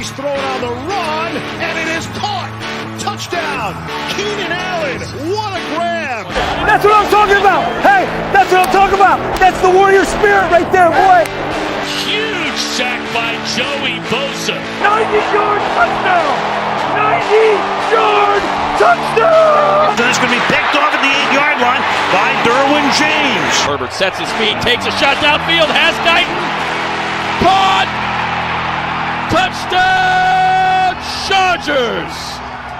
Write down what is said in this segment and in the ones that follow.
He's throwing on the run, and it is caught. Touchdown, Keenan Allen. What a grab. That's what I'm talking about. Hey, that's what I'm talking about. That's the warrior spirit right there, boy. Huge sack by Joey Bosa. 90-yard touchdown. 90-yard touchdown. That's going to be picked off at the 8-yard line by Derwin James. Herbert sets his feet, takes a shot downfield, has Guyton. Caught! Touchdown, Chargers!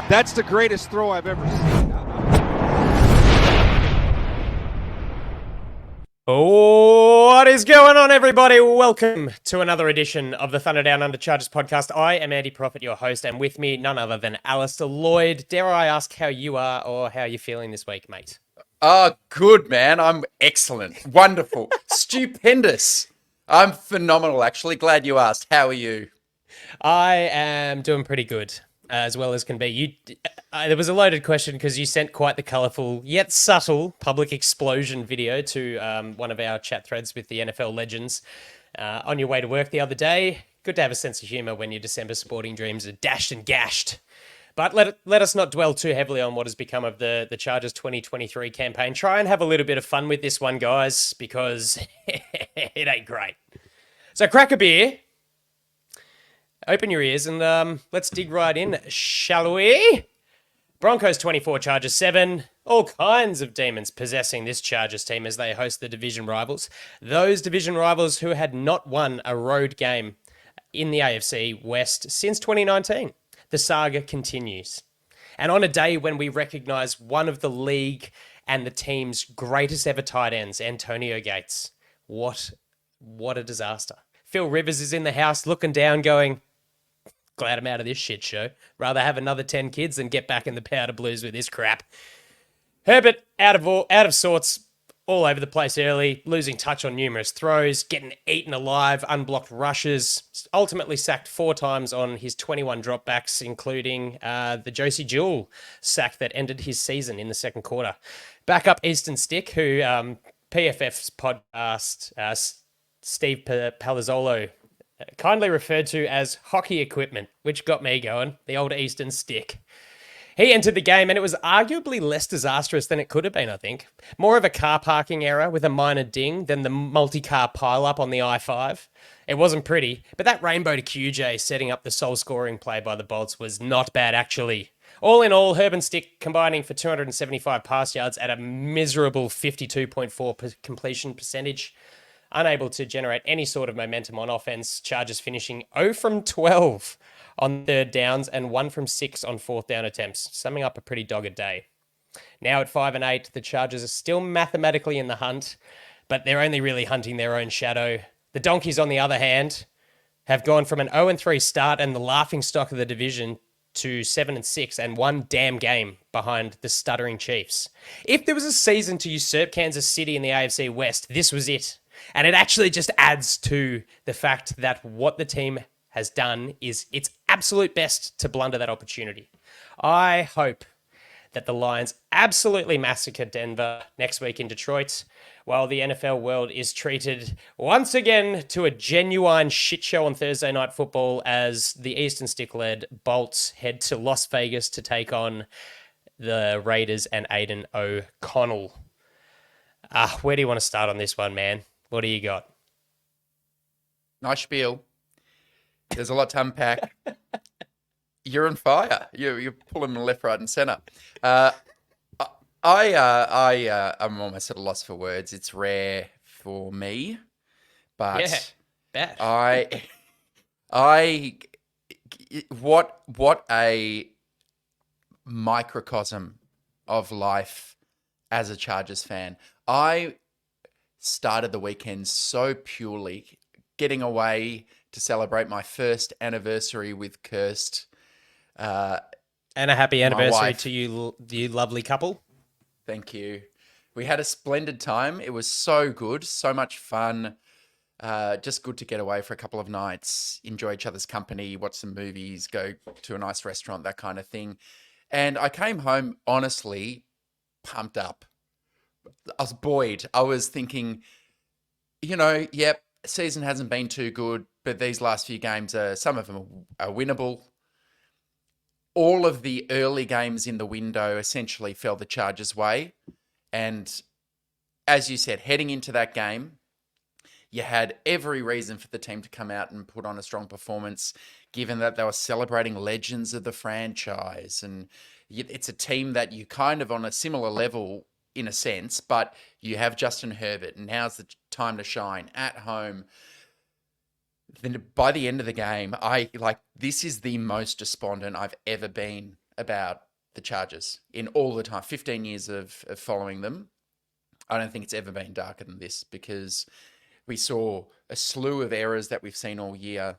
That's the greatest throw I've ever seen. What is going on, everybody? Welcome to another edition of the Thunder Down Under Chargers podcast. I am Andy Prophet, your host, and with me, none other than Alistair Lloyd. Dare I ask how you are or how you're feeling this week, mate? Good, man. I'm excellent. Wonderful. Stupendous. I'm phenomenal, actually. Glad you asked. How are you? I am doing pretty good, as well as can be. There was a loaded question because you sent quite the colourful yet subtle public explosion video to one of our chat threads with the NFL legends on your way to work the other day. Good to have a sense of humour when your December sporting dreams are dashed and gashed. But let us not dwell too heavily on what has become of the Chargers 2023 campaign. Try and have a little bit of fun with this one, guys, because it ain't great. So crack a beer. Open your ears and let's dig right in, shall we? Broncos 24, Chargers 7. All kinds of demons possessing this Chargers team as they host the division rivals. Those division rivals who had not won a road game in the AFC West since 2019. The saga continues. And on a day when we recognise one of the league and the team's greatest ever tight ends, Antonio Gates. What a disaster. Phil Rivers is in the house looking down going, glad I'm out of this shit show. Rather have another 10 kids than get back in the powder blues with this crap. Herbert out of sorts, all over the place early, losing touch on numerous throws, getting eaten alive, unblocked rushes, ultimately sacked 4 times on his 21 dropbacks, including the Josie Jewell sack that ended his season in the second quarter. Backup Eastern Stick, who PFF's podcast, Steve Palazzolo, kindly referred to as hockey equipment, which got me going, the old Eastern Stick. He entered the game and it was arguably less disastrous than it could have been, I think. More of a car parking error with a minor ding than the multi-car pile-up on the I-5. It wasn't pretty, but that rainbow to QJ setting up the sole scoring play by the Bolts was not bad, actually. All in all, Herb and Stick combining for 275 pass yards at a miserable 52.4% completion percentage. Unable to generate any sort of momentum on offense, Chargers finishing 0 from 12 on third downs and 1 from 6 on fourth down attempts, summing up a pretty dogged day. Now at 5-8, the Chargers are still mathematically in the hunt, but they're only really hunting their own shadow. The Donkeys, on the other hand, have gone from an 0-3 start and the laughingstock of the division to 7-6 and one damn game behind the stuttering Chiefs. If there was a season to usurp Kansas City in the AFC West, this was it. And it actually just adds to the fact that what the team has done is its absolute best to blunder that opportunity. I hope that the Lions absolutely massacre Denver next week in Detroit, while the NFL world is treated once again to a genuine shit show on Thursday Night Football as the Eastern Stick-led Bolts head to Las Vegas to take on the Raiders and Aiden O'Connell. Where do you want to start on this one, man? What do you got? Nice spiel. There's a lot to unpack. You're on fire. You're pulling them left, right, and centre. I'm almost at a loss for words. It's rare for me, but bad. What a microcosm of life as a Chargers fan. I started the weekend so purely getting away to celebrate my first anniversary with Kirst. And a happy anniversary to you lovely couple. Thank you. We had a splendid time. It was so good, so much fun. Just good to get away for a couple of nights, enjoy each other's company, watch some movies, go to a nice restaurant, that kind of thing. And I came home, honestly, pumped up. I was buoyed. I was thinking, yep, season hasn't been too good. but these last few games some of them are winnable. All of the early games in the window essentially fell the Chargers' way. And as you said, heading into that game, you had every reason for the team to come out and put on a strong performance, given that they were celebrating legends of the franchise. And it's a team that you kind of on a similar level in a sense, but you have Justin Herbert, and now's the time to shine at home. Then by the end of the game, this is the most despondent I've ever been about the Chargers in all the time, 15 years of following them. I don't think it's ever been darker than this, because we saw a slew of errors that we've seen all year.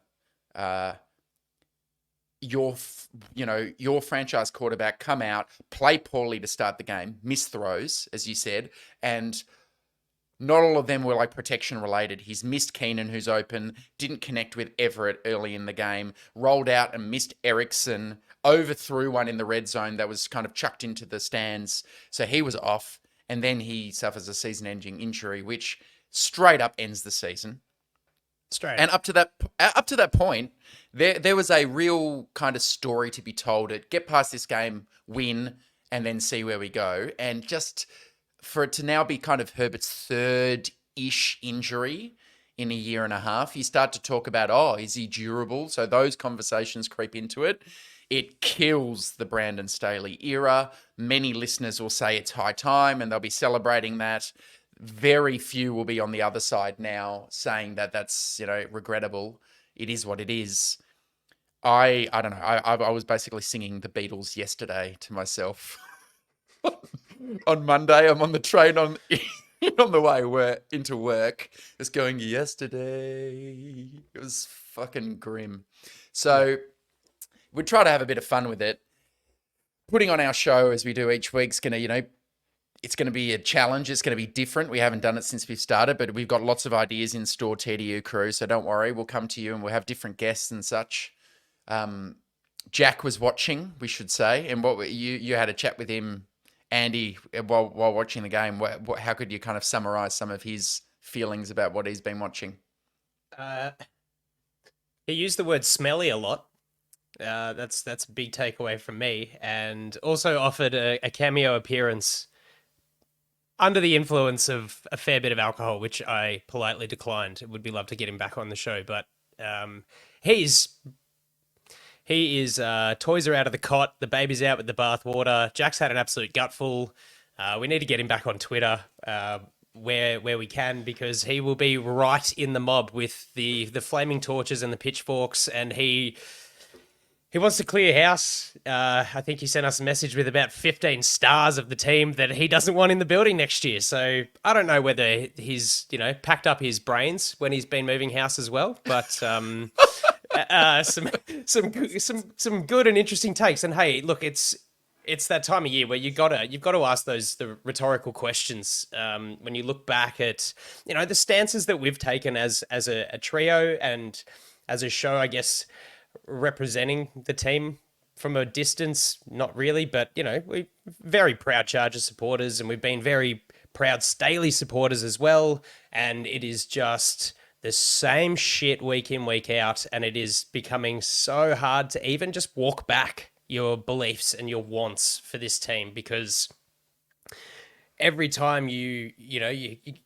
Your franchise quarterback come out, play poorly to start the game, miss throws, as you said, and not all of them were like protection related. He's missed Keenan, who's open, didn't connect with Everett early in the game, rolled out and missed Erickson, overthrew one in the red zone that was kind of chucked into the stands. So he was off, and then he suffers a season-ending injury, which straight up ends the season. Straight. And up to that point, there was a real kind of story to be told. Get past this game, win, and then see where we go. And just for it to now be kind of Herbert's third-ish injury in a year and a half, you start to talk about, is he durable? So those conversations creep into it. It kills the Brandon Staley era. Many listeners will say it's high time, and they'll be celebrating that. Very few will be on the other side now saying that that's, regrettable. It is what it is. I don't know. I was basically singing the Beatles yesterday to myself. On Monday, I'm on the train on the way into work, just going, yesterday. It was fucking grim. So we try to have a bit of fun with it. Putting on our show as we do each week is going to, it's going to be a challenge. It's going to be different. We haven't done it since we've started, but we've got lots of ideas in store, TDU crew. So don't worry. We'll come to you and we'll have different guests and such. Jack was watching, we should say. And you had a chat with him, Andy, while watching the game. How could you kind of summarize some of his feelings about what he's been watching? He used the word smelly a lot. That's a big takeaway from me. And also offered a cameo appearance under the influence of a fair bit of alcohol, which I politely declined. It would be love to get him back on the show, but he is toys are out of the cot, the baby's out with the bathwater. Jack's had an absolute gutful. We need to get him back on Twitter where we can, because he will be right in the mob with the flaming torches and the pitchforks, and he wants to clear house. I think he sent us a message with about 15 stars of the team that he doesn't want in the building next year. So I don't know whether he's, packed up his brains when he's been moving house as well. But some good and interesting takes. And hey, look, it's that time of year where you've got to ask the rhetorical questions. When you look back at the stances that we've taken as a trio and as a show, I guess, representing the team from a distance, not really, but we're very proud Chargers supporters, and we've been very proud Staley supporters as well. And it is just the same shit week in, week out, and it is becoming so hard to even just walk back your beliefs and your wants for this team, because every time you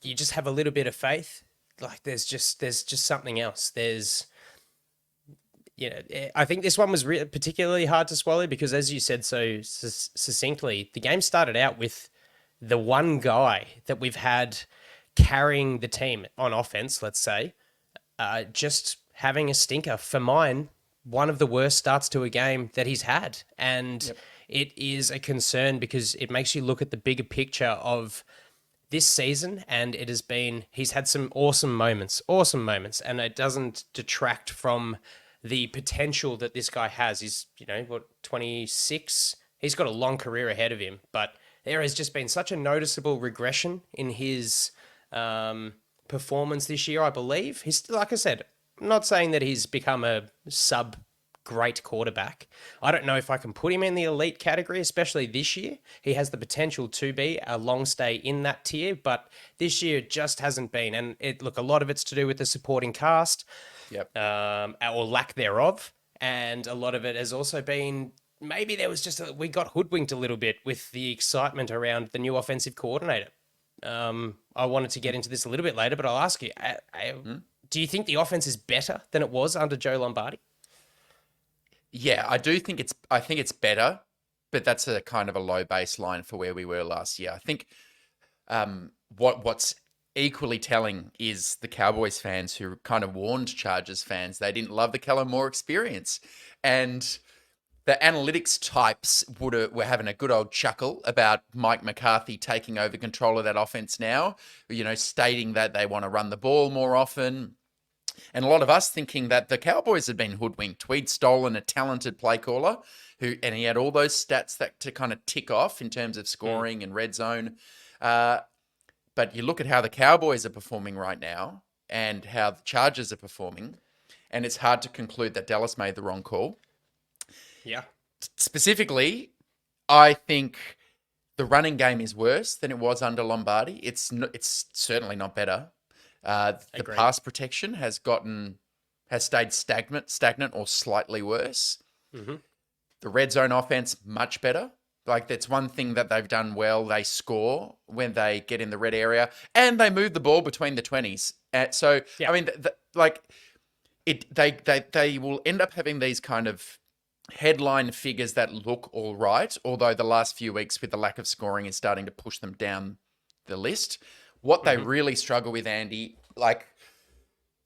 just have a little bit of faith, like there's just something else. I think this one was particularly hard to swallow because, as you said so succinctly, the game started out with the one guy that we've had carrying the team on offense, let's say, just having a stinker. For mine, one of the worst starts to a game that he's had. And It is a concern because it makes you look at the bigger picture of this season, and he's had some awesome moments, and it doesn't detract from the potential that this guy has. He's, 26? He's got a long career ahead of him, but there has just been such a noticeable regression in his performance this year, I believe. He's, like I said, I'm not saying that he's become a sub-great quarterback. I don't know if I can put him in the elite category, especially this year. He has the potential to be a long stay in that tier, but this year just hasn't been. And a lot of it's to do with the supporting cast. Yep. Or lack thereof. And a lot of it has also been maybe there was just we got hoodwinked a little bit with the excitement around the new offensive coordinator. I wanted to get into this a little bit later, but I'll ask you: do you think the offense is better than it was under Joe Lombardi? Yeah, I do think I think it's better, but that's a kind of a low baseline for where we were last year. I think what's equally telling is the Cowboys fans who kind of warned Chargers fans they didn't love the Kellen Moore experience, and the analytics types were having a good old chuckle about Mike McCarthy taking over control of that offense now, stating that they want to run the ball more often. And a lot of us thinking that the Cowboys had been hoodwinked. We'd stolen a talented play caller and he had all those stats that to kind of tick off in terms of scoring and red zone. But you look at how the Cowboys are performing right now and how the Chargers are performing, and it's hard to conclude that Dallas made the wrong call. Yeah. Specifically, I think the running game is worse than it was under Lombardi. It's certainly not better. The pass protection has stayed stagnant or slightly worse. Mm-hmm. The red zone offense, much better. Like, that's one thing that they've done well. They score when they get in the red area, and they move the ball between the 20s. So, yeah. I mean, they will end up having these kind of headline figures that look all right, although the last few weeks with the lack of scoring is starting to push them down the list. What they really struggle with, Andy,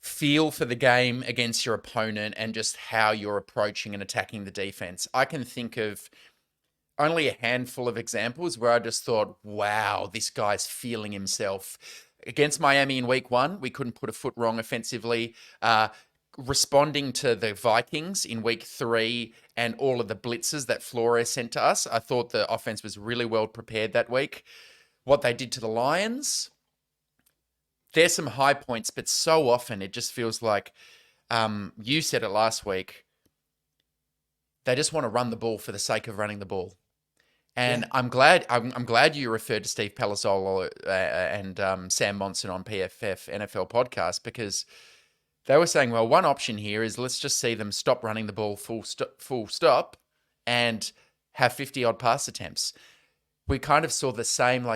feel for the game against your opponent and just how you're approaching and attacking the defense. I can think of only a handful of examples where I just thought, wow, this guy's feeling himself. Against Miami in week 1, we couldn't put a foot wrong offensively. Responding to the Vikings in week 3 and all of the blitzes that Flores sent to us, I thought the offense was really well prepared that week. What they did to the Lions, there's some high points, but so often it just feels like, you said it last week, they just want to run the ball for the sake of running the ball. And yeah. I'm glad you referred to Steve Palazzolo and Sam Monson on PFF NFL podcast, because they were saying, well, one option here is let's just see them stop running the ball full stop and have 50-odd pass attempts. We kind of saw the same,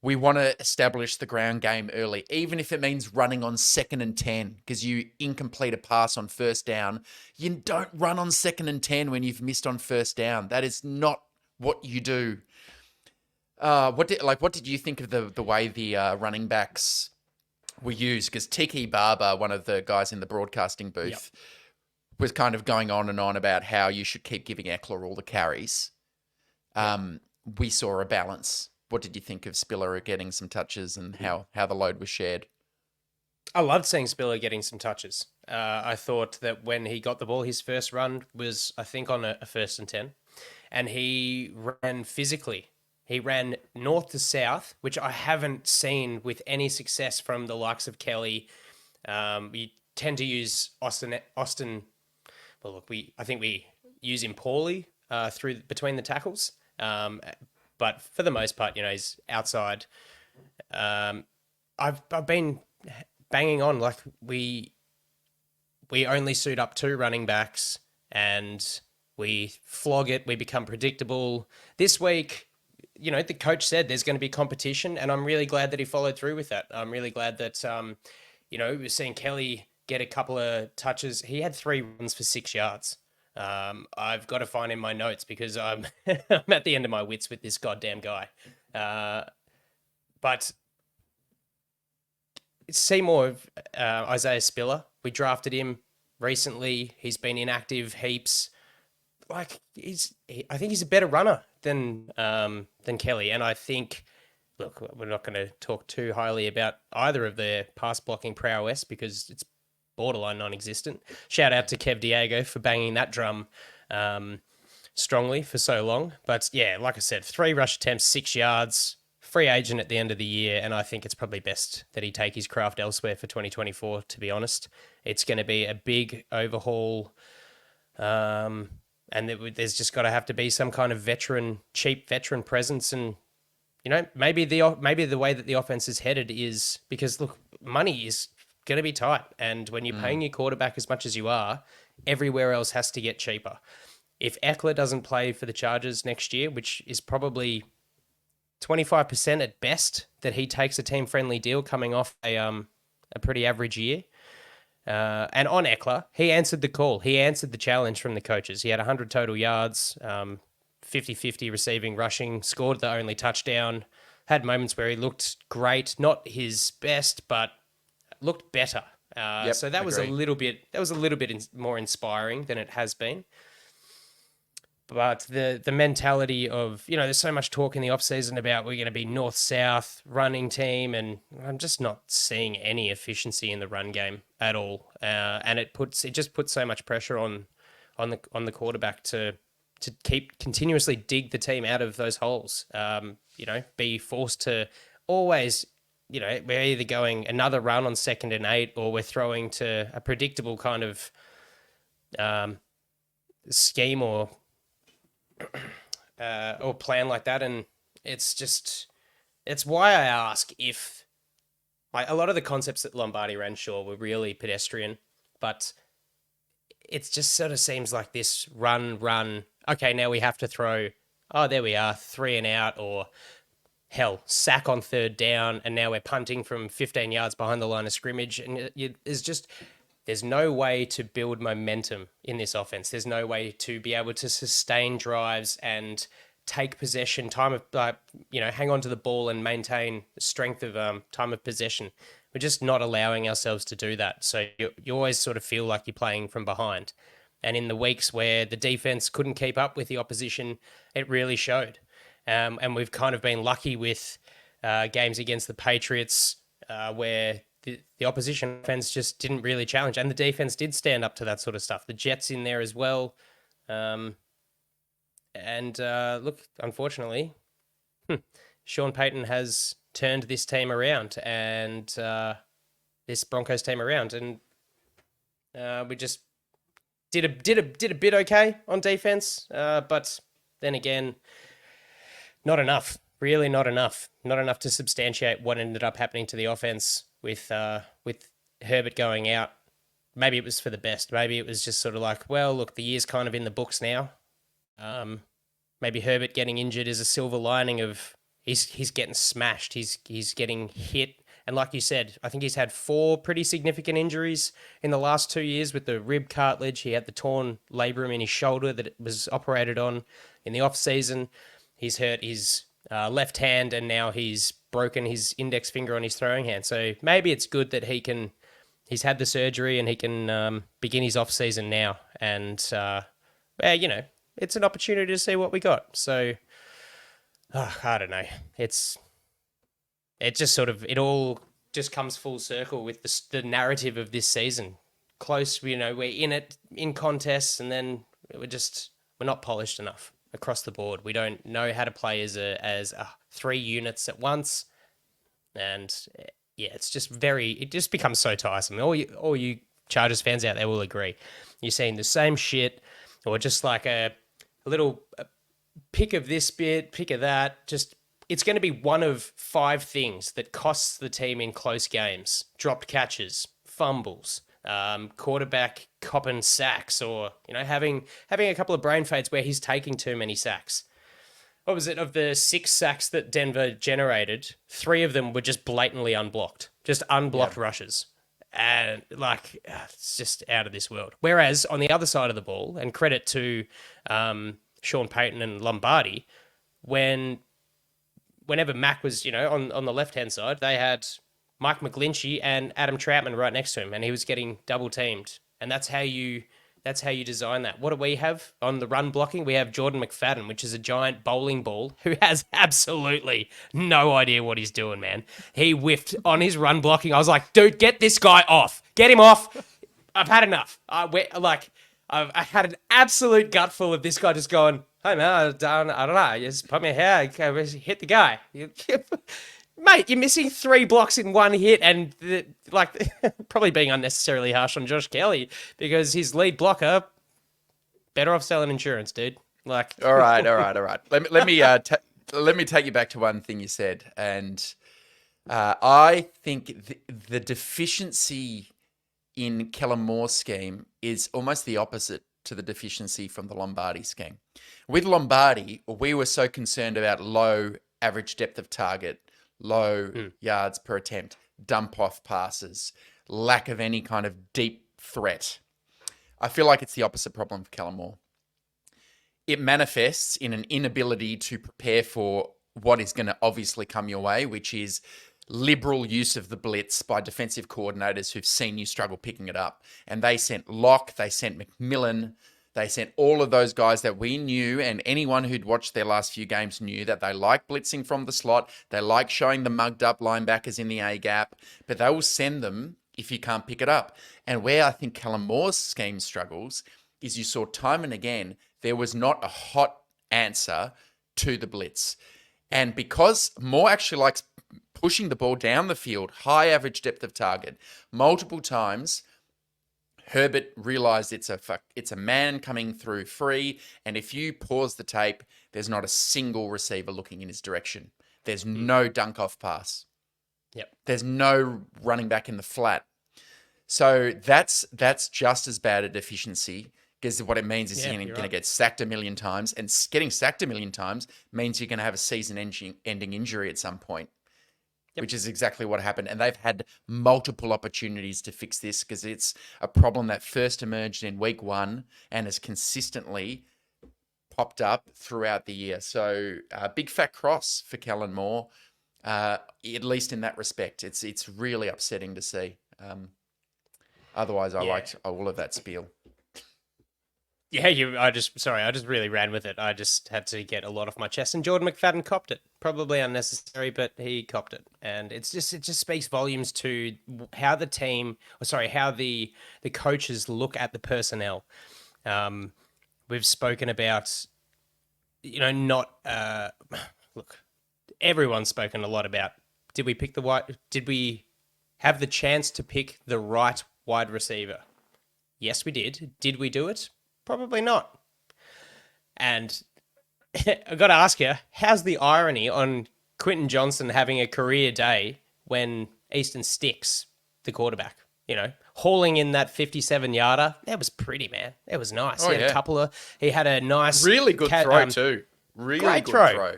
we want to establish the ground game early, even if it means running on 2nd and 10, because you incomplete a pass on first down. You don't run on 2nd and 10 when you've missed on first down. That is not what you do. What did you think of the way the running backs were used? Because Tiki Barber, one of the guys in the broadcasting booth, was kind of going on and on about how you should keep giving Eckler all the carries. We saw a balance. What did you think of Spiller getting some touches and how the load was shared? I loved seeing Spiller getting some touches. I thought that when he got the ball, his first run was, I think, on a 1st and 10. And he ran physically. He ran north to south, which I haven't seen with any success from the likes of Kelly. We tend to use Austin. Well, look, I think we use him poorly between the tackles. But for the most part, he's outside. I've been banging on we only suit up 2 running backs and we flog it. We become predictable. This week, the coach said there's going to be competition, and I'm really glad that he followed through with that. I'm really glad that we're seeing Kelly get a couple of touches. He had 3 runs for 6 yards. I've got to find in my notes because I'm at the end of my wits with this goddamn guy. But see more of Isaiah Spiller. We drafted him recently. He's been inactive heaps. I think he's a better runner than Kelly. And I think, look, we're not going to talk too highly about either of their pass blocking prowess because it's borderline non-existent. Shout out to Kev Diego for banging that drum strongly for so long. But yeah, like I said, 3 rush attempts, 6 yards, free agent at the end of the year, and I think it's probably best that he take his craft elsewhere for 2024, to be honest. It's going to be a big overhaul, and there's just got to have to be some kind of cheap veteran presence, and maybe the way that the offense is headed is because, look, money is going to be tight. And when you're paying your quarterback as much as you are, everywhere else has to get cheaper. If Eckler doesn't play for the Chargers next year, which is probably 25% at best that he takes a team-friendly deal coming off a pretty average year. And on Eckler, he answered the call. He answered the challenge from the coaches. He had 100 total yards, 50-50 receiving, rushing, scored the only touchdown, had moments where he looked great, not his best, but looked better. So that was a little bit more inspiring than it has been. But the mentality of, there's so much talk in the offseason about we're going to be north-south running team, and I'm just not seeing any efficiency in the run game at all. And it just puts so much pressure on the quarterback to continuously dig the team out of those holes. Be forced to always, we're either going another run on 2nd and 8, or we're throwing to a predictable kind of scheme or plan like that. And it's why I ask if a lot of the concepts that Lombardi ran, sure, were really pedestrian, but it just sort of seems like this run. Okay, now we have to throw, there we are, 3 and out, or hell, sack on 3rd down, and now we're punting from 15 yards behind the line of scrimmage. And there's no way to build momentum in this offense. There's no way to be able to sustain drives and take possession, hang on to the ball and maintain the strength of time of possession. We're just not allowing ourselves to do that. So you always sort of feel like you're playing from behind. And in the weeks where the defense couldn't keep up with the opposition, it really showed. And we've kind of been lucky with games against the Patriots where the opposition offense just didn't really challenge, and the defense did stand up to that sort of stuff. The Jets in there as well. Look, unfortunately, Sean Payton has turned this team around, and this Broncos team around, and we just did a bit okay on defense, but then again, not enough. Really, not enough. Not enough to substantiate what ended up happening to the offense with Herbert going out. Maybe it was for the best. Maybe it was just sort of like, well, look, the year's kind of in the books now. Maybe Herbert getting injured is a silver lining of he's getting smashed. He's getting hit. And like you said, I think he's had 4 pretty significant injuries in the last 2 years with the rib cartilage. He had the torn labrum in his shoulder that was operated on in the off season. He's hurt his left hand, and now he's broken his index finger on his throwing hand. So maybe it's good that he's had the surgery and he can begin his off season now. And it's an opportunity to see what we got. So I don't know. It all just comes full circle with the narrative of this season. Close, we're in it in contests, and then we're not polished enough across the board. We don't know how to play as 3 units at once, and it just becomes so tiresome. All you Chargers fans out there will agree. You're seeing the same shit, or just like a little pick of this bit, pick of that. Just it's going to be one of 5 things that costs the team in close games: dropped catches, fumbles, quarterback copping sacks, or having a couple of brain fades where he's taking too many sacks. What was it? Of the 6 sacks that Denver generated, 3 of them were just blatantly unblocked, just unblocked rushes, and it's just out of this world. Whereas on the other side of the ball, and credit to Sean Payton and Lombardi, whenever Mac was on the left hand side, they had Mike McGlinchey and Adam Troutman right next to him, and he was getting double teamed. And that's how you design that. What do we have on the run blocking? We have Jordan McFadden, which is a giant bowling ball who has absolutely no idea what he's doing, man. He whiffed on his run blocking. I was like, dude, get this guy off. Get him off. I've had enough. I had an absolute gutful of this guy just going, hey, man, I don't know. Just put me here. Hit the guy. Mate, you're missing 3 blocks in 1 hit, and probably being unnecessarily harsh on Josh Kelly because his lead blocker, better off selling insurance, dude. All right. Let me take you back to one thing you said, and I think the deficiency in Kellen Moore's scheme is almost the opposite to the deficiency from the Lombardi scheme. With Lombardi, we were so concerned about low average depth of target, low yards per attempt, dump off passes, lack of any kind of deep threat. I feel like it's the opposite problem for Kellen Moore. It manifests in an inability to prepare for what is going to obviously come your way, which is liberal use of the blitz by defensive coordinators who've seen you struggle picking it up. And they sent Locke, they sent McMillan, they sent all of those guys that we knew, and anyone who'd watched their last few games knew that they like blitzing from the slot, they like showing the mugged up linebackers in the A gap, but they will send them if you can't pick it up. And where I think Kellen Moore's scheme struggles is you saw time and again, there was not a hot answer to the blitz. And because Moore actually likes pushing the ball down the field, high average depth of target, multiple times, Herbert realized it's a man coming through free, and if you pause the tape, there's not a single receiver looking in his direction. There's no dunk off pass. Yep. There's no running back in the flat. So that's just as bad a deficiency, because what it means is you're going to get sacked a million times, and getting sacked a million times means you're going to have a season-ending injury at some point. Yep. Which is exactly what happened. And they've had multiple opportunities to fix this, because it's a problem that first emerged in week 1 and has consistently popped up throughout the year. So big fat cross for Kellen Moore, at least in that respect. It's really upsetting to see. Otherwise, I liked all of that spiel. Yeah, I just really ran with it. I just had to get a lot off my chest, and Jordan McFadden copped it. Probably unnecessary, but he copped it, and it just speaks volumes to how the coaches look at the personnel. We've spoken about, not look. Everyone's spoken a lot about did we have the chance to pick the right wide receiver? Yes, we did. Did we do it? Probably not. And I've got to ask you, how's the irony on Quentin Johnson having a career day when Easton Stick's the quarterback? Hauling in that 57-yarder. That was pretty, man. That was nice. He had a nice... Really good throw too. Really great good throw.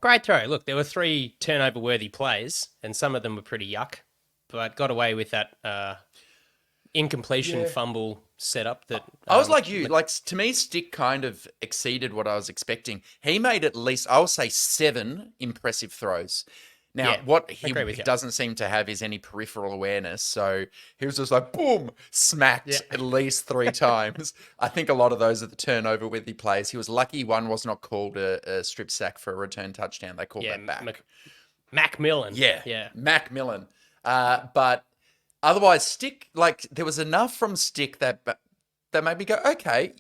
Great throw. Look, there were 3 turnover-worthy plays, and some of them were pretty yuck, but got away with that incompletion fumble setup that... I was like you. To me, Stick kind of exceeded what I was expecting. He made at least, I would say, 7 impressive throws. Now, what he doesn't seem to have is any peripheral awareness. So he was just like, boom, smacked at least 3 times. I think a lot of those are the turnover-worthy plays. He was lucky one was not called a strip sack for a return touchdown. They called that back. Macmillan. Yeah. Macmillan. But otherwise, Stick, there was enough from Stick that made me go, okay,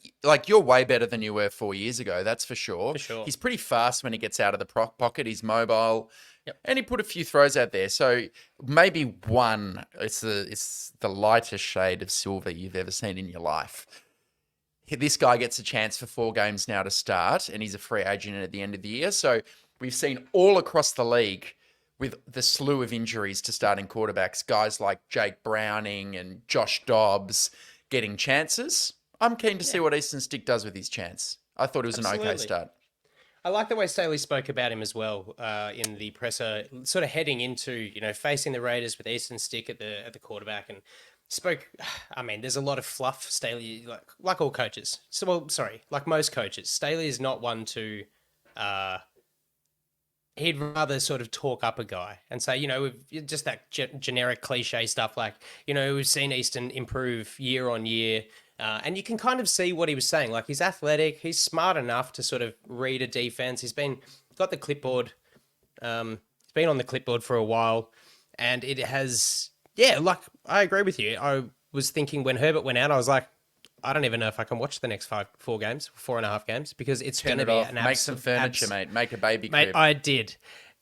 you're way better than you were 4 years ago. That's for sure. He's pretty fast when he gets out of the pocket. He's mobile. Yep. And he put a few throws out there. So maybe one, it's the lightest shade of silver you've ever seen in your life. This guy gets a chance for 4 games now to start, and he's a free agent at the end of the year. So we've seen all across the league with the slew of injuries to starting quarterbacks, guys like Jake Browning and Josh Dobbs getting chances. I'm keen to see what Easton Stick does with his chance. I thought it was an okay start. I like the way Staley spoke about him as well in the presser, sort of heading into, facing the Raiders with Easton Stick at the quarterback, and spoke. I mean, there's a lot of fluff. Staley, like all coaches. Like most coaches, Staley is not one to. He'd rather sort of talk up a guy and say, we've just that generic cliche stuff like, we've seen Easton improve year on year. And you can kind of see what he was saying. Like, he's athletic. He's smart enough to sort of read a defense. He's got the clipboard. He's been on the clipboard for a while. And it has, I agree with you. I was thinking when Herbert went out, I was like, I don't even know if I can watch the next 4 games, 4.5 games, because it's going to be an Make some furniture, mate. Make a baby crib. Mate, I did.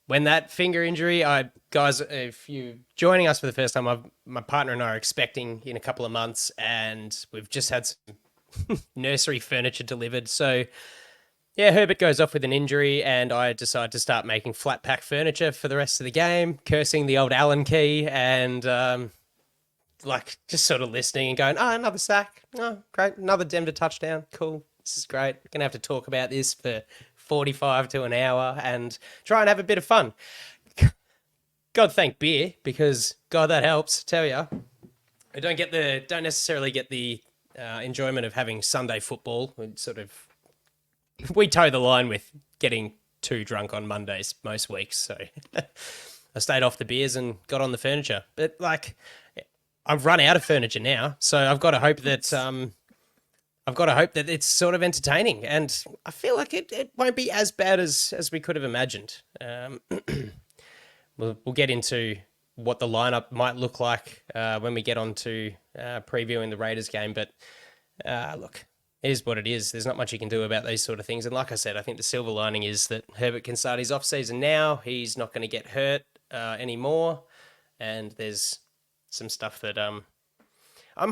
When that finger injury, guys, if you're joining us for the first time, my partner and I are expecting in a couple of months, and we've just had some nursery furniture delivered. So Yeah, Herbert goes off with an injury, and I decide to start making flat pack furniture for the rest of the game, cursing the old Allen key, and just sort of listening and going, oh, another sack. Oh, great. Another Denver touchdown. Cool. This is great. Going to have to talk about this for 45 to an hour and try and have a bit of fun. God thank beer, because God, that helps. Tell you, I don't necessarily get the enjoyment of having Sunday football. We toe the line with getting too drunk on Mondays most weeks, so I stayed off the beers and got on the furniture. But I've run out of furniture now, so I've got to hope that it's sort of entertaining, and I feel like it won't be as bad as we could have imagined. We'll get into what the lineup might look like when we get on to previewing the Raiders game, but look, it is what it is. There's not much you can do about these sort of things, and like I said, I think the silver lining is that Herbert can start his off-season now. He's not going to get hurt anymore, and there's some stuff that I'm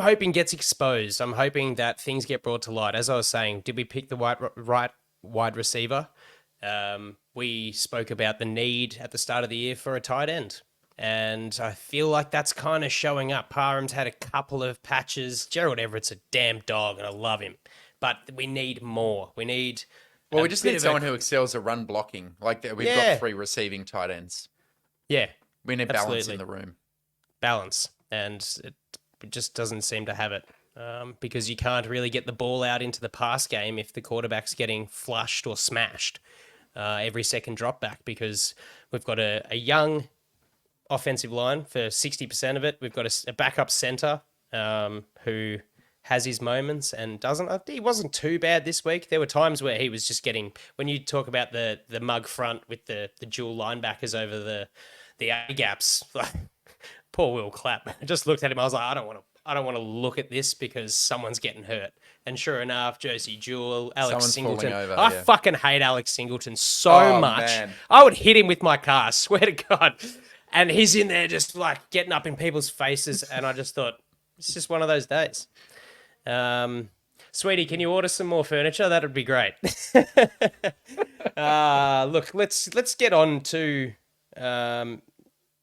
hoping gets exposed. I'm hoping that things get brought to light. As I was saying, did we pick the right wide receiver? We spoke about the need at the start of the year for a tight end, and I feel like that's kind of showing up. Parham's had a couple of patches. Gerald Everett's a damn dog, and I love him, but we need more. We need... Well, we just need someone who excels at run blocking. Like that, we've got 3 receiving tight ends. Yeah. We need balance in the room. Balance, and it just doesn't seem to have it, because you can't really get the ball out into the pass game if the quarterback's getting flushed or smashed every second drop back, because we've got a young offensive line for 60% of it. We've got a backup center who has his moments and doesn't. He wasn't too bad this week. There were times where he was just getting, when you talk about the mug front with the dual linebackers over the A gaps, like, poor Will Clapp. I just looked at him. I was like, I don't want to look at this because someone's getting hurt. And sure enough, Josie Jewell, Alex Singleton. I fucking hate Alex Singleton so much. Man. I would hit him with my car, I swear to God. And he's in there just like getting up in people's faces. And I just thought, it's just one of those days. Sweetie, can you order some more furniture? That would be great. Look, let's get on to...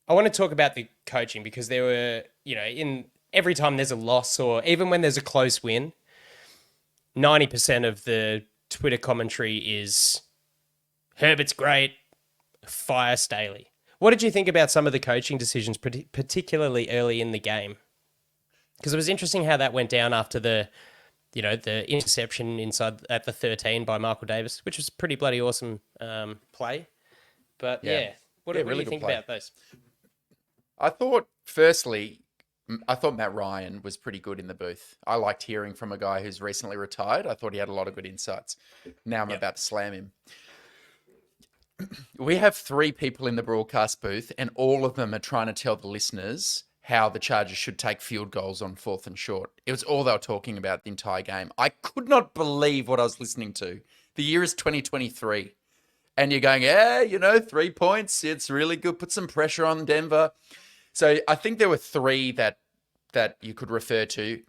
I want to talk about the coaching, because there were, in every time there's a loss, or even when there's a close win, 90% of the Twitter commentary is Herbert's great, fire Staley. What did you think about some of the coaching decisions, particularly early in the game? Because it was interesting how that went down after the interception inside at the 13 by Michael Davis, which was a pretty bloody awesome play. But what do you think about those? I thought Matt Ryan was pretty good in the booth. I liked hearing from a guy who's recently retired. I thought he had a lot of good insights. Now I'm about to slam him. We have 3 people in the broadcast booth, and all of them are trying to tell the listeners how the Chargers should take field goals on 4th and short. It was all they were talking about the entire game. I could not believe what I was listening to. The year is 2023. And you're going, 3 points. It's really good. Put some pressure on Denver. So I think there were 3 that you could refer to.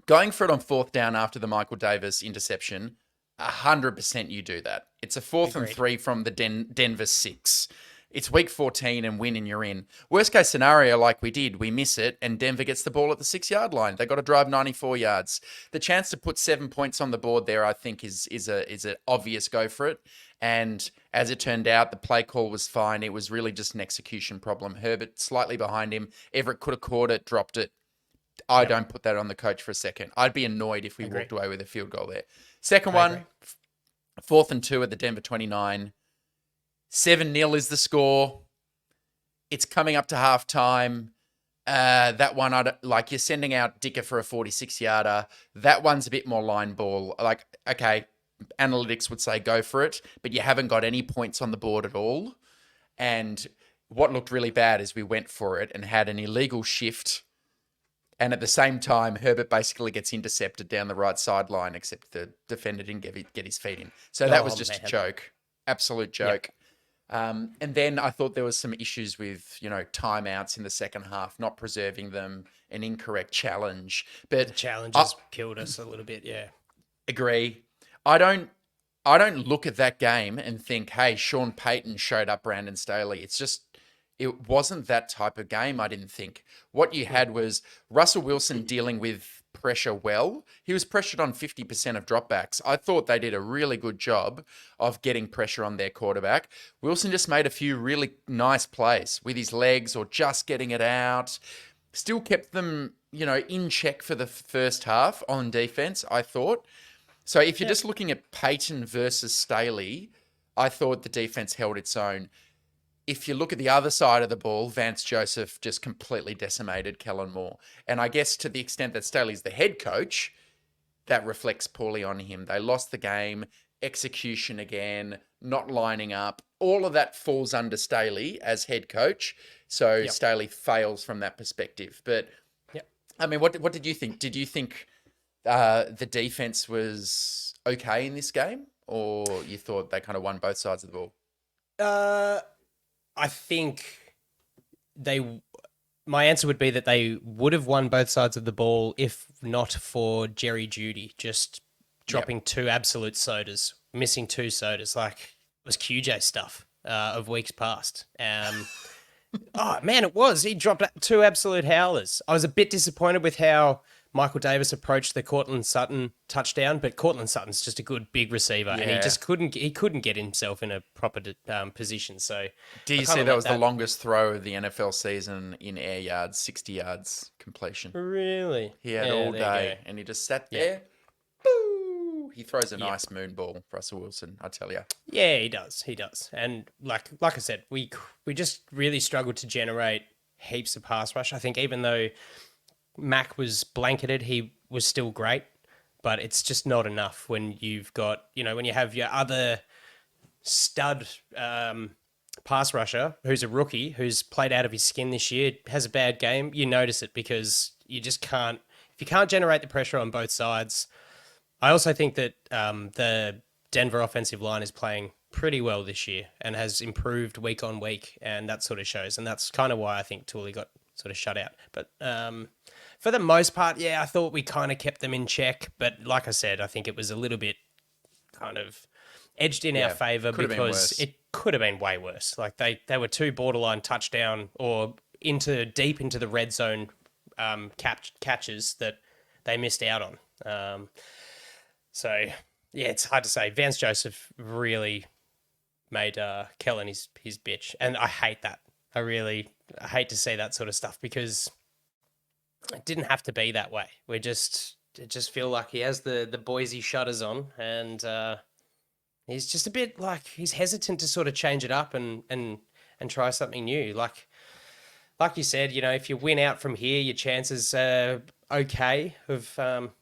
Going for it on 4th down after the Michael Davis interception, 100% you do that. It's a 4th and 3 from the Denver 6. It's week 14 and win and you're in. Worst case scenario, like we did, we miss it and Denver gets the ball at the 6-yard line. They got to drive 94 yards. The chance to put 7 points on the board there, I think, is an obvious go for it. And as it turned out, the play call was fine. It was really just an execution problem. Herbert slightly behind him. Everett could have caught it, dropped it. I don't put that on the coach for a second. I'd be annoyed if we walked away with a field goal there. Second one, 4th and 2 at the Denver 29. 7-0 is the score. It's coming up to halftime. That one, you're sending out Dicker for a 46-yarder. That one's a bit more line ball. Like, okay, analytics would say go for it, but you haven't got any points on the board at all. And what looked really bad is we went for it and had an illegal shift. And at the same time, Herbert basically gets intercepted down the right sideline, except the defender didn't get his feet in. So that was just a joke. Absolute joke. Yep. And then I thought there was some issues with, timeouts in the second half, not preserving them, an incorrect challenge. But the challenges killed us a little bit, yeah. Agree. I don't I don't look at that game and think, hey, Sean Payton showed up Brandon Staley. It's just, it wasn't that type of game, I didn't think. What you had was Russell Wilson dealing with pressure well. He was pressured on 50% of dropbacks. I thought they did a really good job of getting pressure on their quarterback. Wilson just made a few really nice plays with his legs or just getting it out. Still kept them, in check for the first half on defense, I thought. So if you're just looking at Peyton versus Staley, I thought the defense held its own. If you look at the other side of the ball, Vance Joseph just completely decimated Kellen Moore. And I guess to the extent that Staley's the head coach, that reflects poorly on him. They lost the game, execution again, not lining up. All of that falls under Staley as head coach. So Staley fails from that perspective. But, I mean, what did you think? Did you think the defense was okay in this game, or you thought they kind of won both sides of the ball? I think my answer would be that they would have won both sides of the ball if not for Jerry Jeudy just dropping two absolute sodas, missing two sodas, like it was QJ stuff of weeks past. Oh man, it was. He dropped two absolute howlers. I was a bit disappointed with how Michael Davis approached the Cortland Sutton touchdown, but Cortland Sutton's just a good big receiver, and he just couldn't get himself in a proper position. So, do you see that was the longest throw of the NFL season in air yards, 60 yards completion? Really? He had all day, and he just sat there. Boo! He throws a nice moon ball, Russell Wilson, I tell you. Yeah, he does. He does. And like I said, we just really struggled to generate heaps of pass rush. I think even though Mac was blanketed, he was still great, but it's just not enough when you've got, when you have your other stud pass rusher who's a rookie, who's played out of his skin this year, has a bad game, you notice it because you just can't, if you can't generate the pressure on both sides. I also think that the Denver offensive line is playing pretty well this year and has improved week on week, and that sort of shows, and that's kind of why I think Tooley got sort of shut out. But for the most part, I thought we kind of kept them in check. But like I said, I think it was a little bit kind of edged in our favor because it could have been way worse. Like they were two borderline touchdown or deep into the red zone catches that they missed out on. So it's hard to say. Vance Joseph really made Kellen his bitch, and I hate that. I hate to see that sort of stuff because it didn't have to be that way. I just feel like he has the Boise shutters on, and he's just a bit like he's hesitant to sort of change it up and try something new. Like you said, if you win out from here, your chances are okay of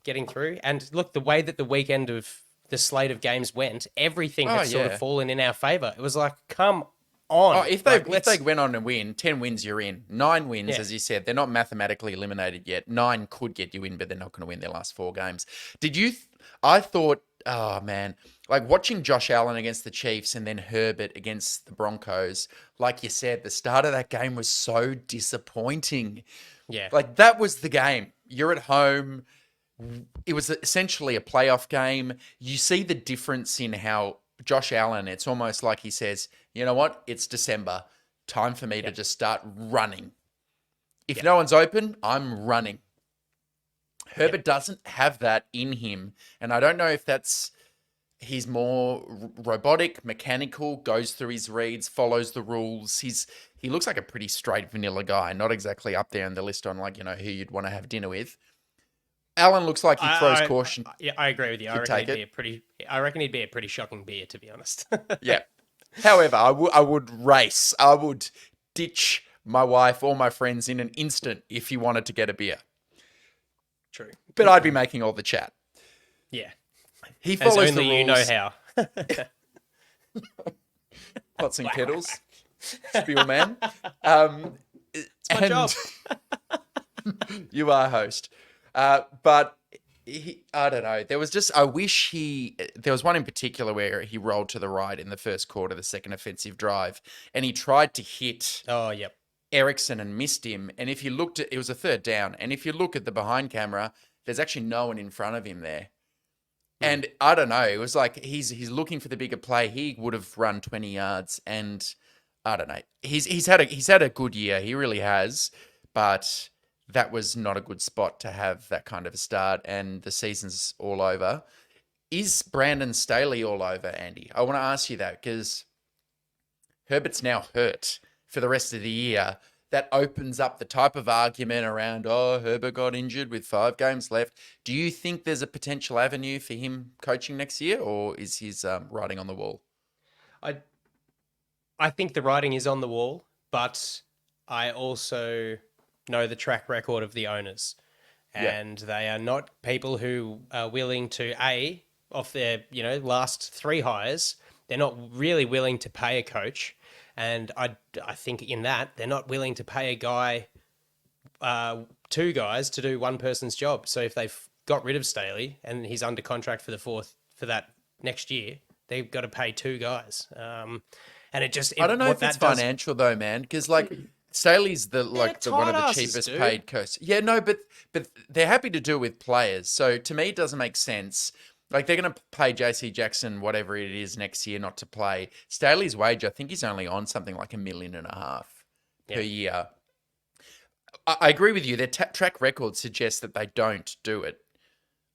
getting through. And look, the way that the weekend of the slate of games went, everything had sort of fallen in our favor. It was like, come on. Oh, if they went on and win, 10 wins, you're in. 9 wins, as you said, they're not mathematically eliminated yet. 9 could get you in, but they're not going to win their last 4 games. I thought, oh man, like watching Josh Allen against the Chiefs and then Herbert against the Broncos, like you said, the start of that game was so disappointing. Yeah. Like that was the game. You're at home. It was essentially a playoff game. You see the difference in how Josh Allen, it's almost like he says, you know what? It's December. Time for me to just start running. If no one's open, I'm running. Herbert doesn't have that in him. And I don't know if he's more robotic, mechanical, goes through his reads, follows the rules. He looks like a pretty straight vanilla guy, not exactly up there on the list on who you'd want to have dinner with. Allen looks like he throws caution. Yeah, I agree with you. I reckon he'd be a pretty shocking beer, to be honest. Yeah. However, I would race. I would ditch my wife or my friends in an instant if he wanted to get a beer. True. But I'd be making all the chat. Yeah. He follows As only the rules. you know how. Pots and kettles. Spiel man. It's my job. You are host. But I don't know. There was one in particular where he rolled to the right in the first quarter, the second offensive drive, and he tried to hit Erickson and missed him. And if you looked at, it was a third down. And if you look at the behind camera, there's actually no one in front of him there. And I don't know. It was like he's looking for the bigger play. He would have run 20 yards, and I don't know. He's had a good year. He really has, but that was not a good spot to have that kind of a start. And the season's all over. Is Brandon Staley all over, Andy? I want to ask you that because Herbert's now hurt for the rest of the year. That opens up the type of argument around, oh, Herbert got injured with 5 games left. Do you think there's a potential avenue for him coaching next year, or is his writing on the wall? I think the writing is on the wall, but I also know the track record of the owners. And they are not people who are willing to, off their, last 3 hires, they're not really willing to pay a coach. And I think in that, they're not willing to pay a guy, 2 guys to do one person's job. So if they've got rid of Staley and he's under contract for that next year, they've got to pay 2 guys. And I don't know if it's financial though, man, because Staley's one of the cheapest paid coaches. Yeah, no, but they're happy to do it with players. So to me, it doesn't make sense. They're going to pay JC Jackson whatever it is next year not to play. Staley's wage, I think he's only on something like $1.5 million per year. I agree with you. Their track record suggests that they don't do it.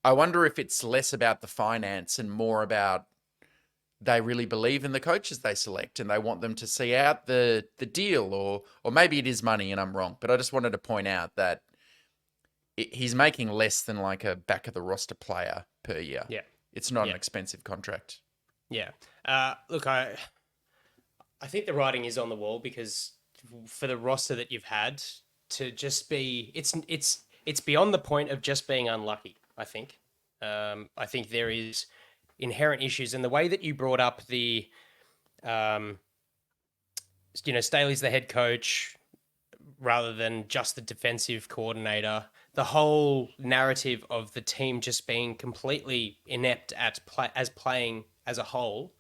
I wonder if it's less about the finance and more about they really believe in the coaches they select and they want them to see out the deal, or maybe it is money and I'm wrong. But I just wanted to point out that he's making less than like a back of the roster player per year. Yeah. It's not an expensive contract. Yeah. Look, I think the writing is on the wall because for the roster that you've had to just be, it's beyond the point of just being unlucky, I think. I think there is inherent issues, and the way that you brought up the, Staley's the head coach rather than just the defensive coordinator. The whole narrative of the team just being completely inept at playing as a whole,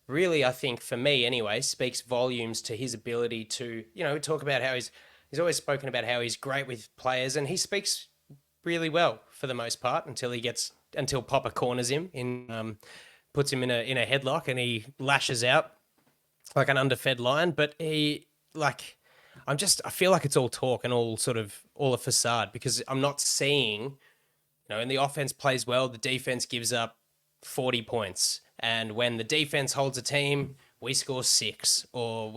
really, I think for me anyway, speaks volumes to his ability to, talk about how he's always spoken about how he's great with players, and he speaks really well for the most part until Popper corners him puts him in a headlock and he lashes out like an underfed lion. But I feel like it's all talk and all a facade, because I'm not seeing, and the offense plays well, the defense gives up 40 points. And when the defense holds a team, we score 6, or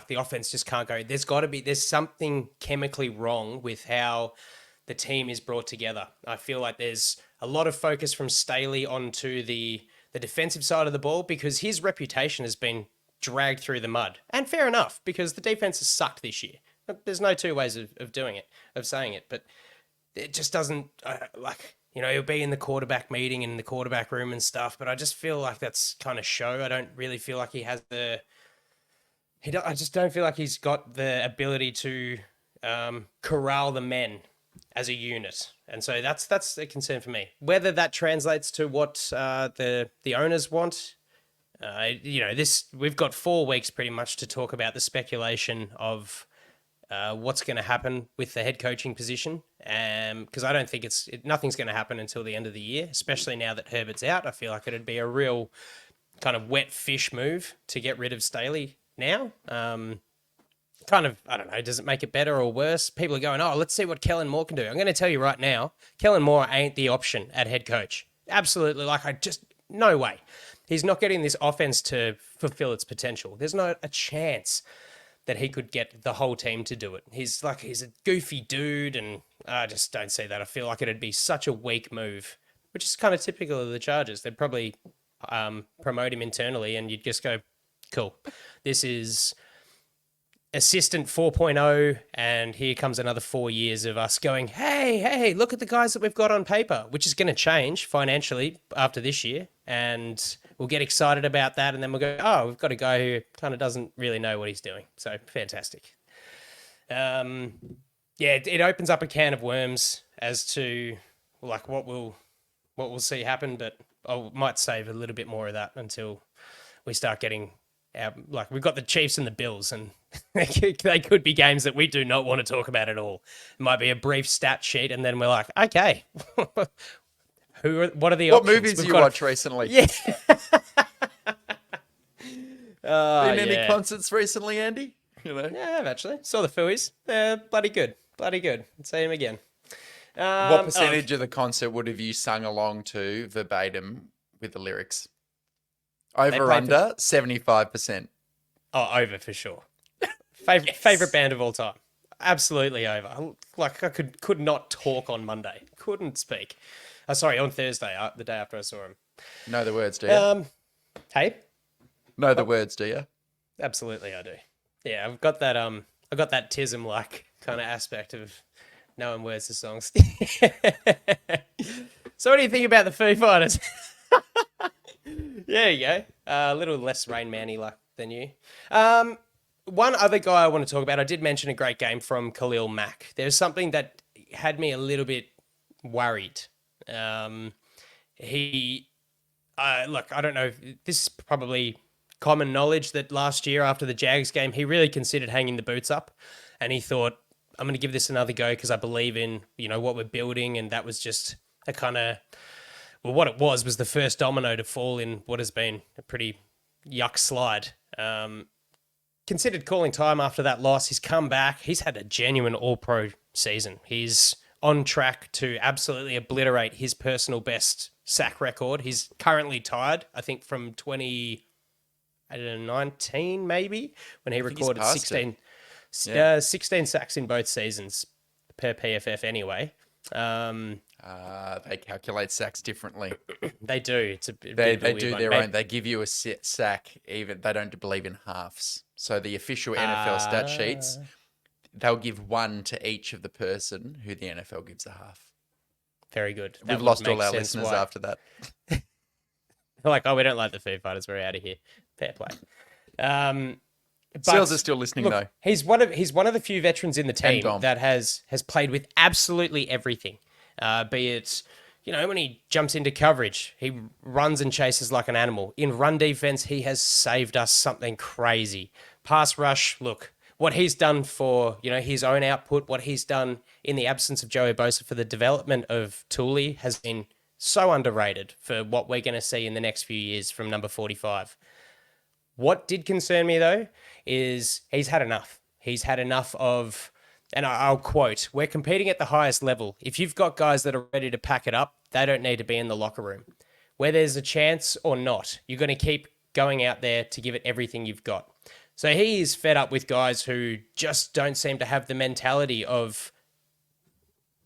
the offense just can't go. There's something chemically wrong with how the team is brought together. I feel like there's a lot of focus from Staley onto the defensive side of the ball because his reputation has been dragged through the mud. And fair enough, because the defense has sucked this year. There's no 2 ways of doing it, of saying it, but it just doesn't, he'll be in the quarterback meeting and in the quarterback room and stuff, but I just feel like that's kind of show. I don't really feel like he has I just don't feel like he's got the ability to corral the men as a unit. And so that's a concern for me. Whether that translates to what the owners want, we've got 4 weeks pretty much to talk about the speculation of what's going to happen with the head coaching position. Because I don't think nothing's going to happen until the end of the year, especially now that Herbert's out. I feel like it'd be a real kind of wet fish move to get rid of Staley now. I don't know, does it make it better or worse? People are going, let's see what Kellen Moore can do. I'm going to tell you right now, Kellen Moore ain't the option at head coach. Absolutely. No way. He's not getting this offense to fulfill its potential. There's not a chance that he could get the whole team to do it. He's a goofy dude, and I just don't see that. I feel like it'd be such a weak move, which is kind of typical of the Chargers. They'd probably promote him internally, and you'd just go, cool. This is assistant 4.0, and here comes another 4 years of us going, hey, look at the guys that we've got on paper, which is going to change financially after this year, and we'll get excited about that, and then we'll go, we've got a guy who kind of doesn't really know what he's doing. So fantastic. It opens up a can of worms as to what we'll see happen, but I might save a little bit more of that until we start getting we've got the Chiefs and the Bills, and they could be games that we do not want to talk about at all. It might be a brief stat sheet, and then we're like, okay, What are the What options? movies We've you got- watch recently? Yeah. Been any yeah. concerts recently, Andy? You know. Yeah, I've actually saw the Fooey's. They're bloody good. Bloody good. I'd see him again. What percentage of the concert would have you sung along to verbatim with the lyrics? Over or played under 75%. Oh, over for sure. Favorite band of all time. Absolutely over. Like I could not talk on Monday. Couldn't speak. Sorry, on Thursday, the day after I saw him. Know the words, do you? Hey, Know the words, do you? absolutely I do. Yeah, I've got that tism like kind of aspect of knowing words to songs. So what do you think about the Foo Fighters? There you go. A little less Rain Man-y luck than you. One other guy I want to talk about, I did mention a great game from Khalil Mack. There's something that had me a little bit worried. Look, I don't know. This is probably common knowledge that last year after the Jags game, he really considered hanging the boots up, and he thought, I'm going to give this another go because I believe in, what we're building, and that was just a kind of, well, what it was the first domino to fall in what has been a pretty yuck slide. Considered calling time after that loss. He's come back. He's had a genuine all-pro season. He's on track to absolutely obliterate his personal best sack record. He's currently tied, I think, from 2019 maybe, when he recorded passed 16 sacks in both seasons per PFF anyway. They calculate sacks differently. They do. It's a They do their own. They give you a sack. Even they don't believe in halves. So the official NFL stat sheets, they'll give one to each of the person who the NFL gives a half. Very good. We've lost all our listeners after that. They're like, oh, we don't like the Foo Fighters. We're out of here. Fair play. Seals are still listening, though. He's one of the few veterans in the team Dom. that has played with absolutely everything. Be it, when he jumps into coverage, he runs and chases like an animal. In run defense, he has saved us something crazy. Pass rush, look, what he's done for, his own output, what he's done in the absence of Joey Bosa for the development of Thule has been so underrated for what we're going to see in the next few years from number 45. What did concern me, though, is he's had enough. He's had enough of, and I'll quote, we're competing at the highest level. If you've got guys that are ready to pack it up, they don't need to be in the locker room. Whether there's a chance or not, you're going to keep going out there to give it everything you've got. So he is fed up with guys who just don't seem to have the mentality of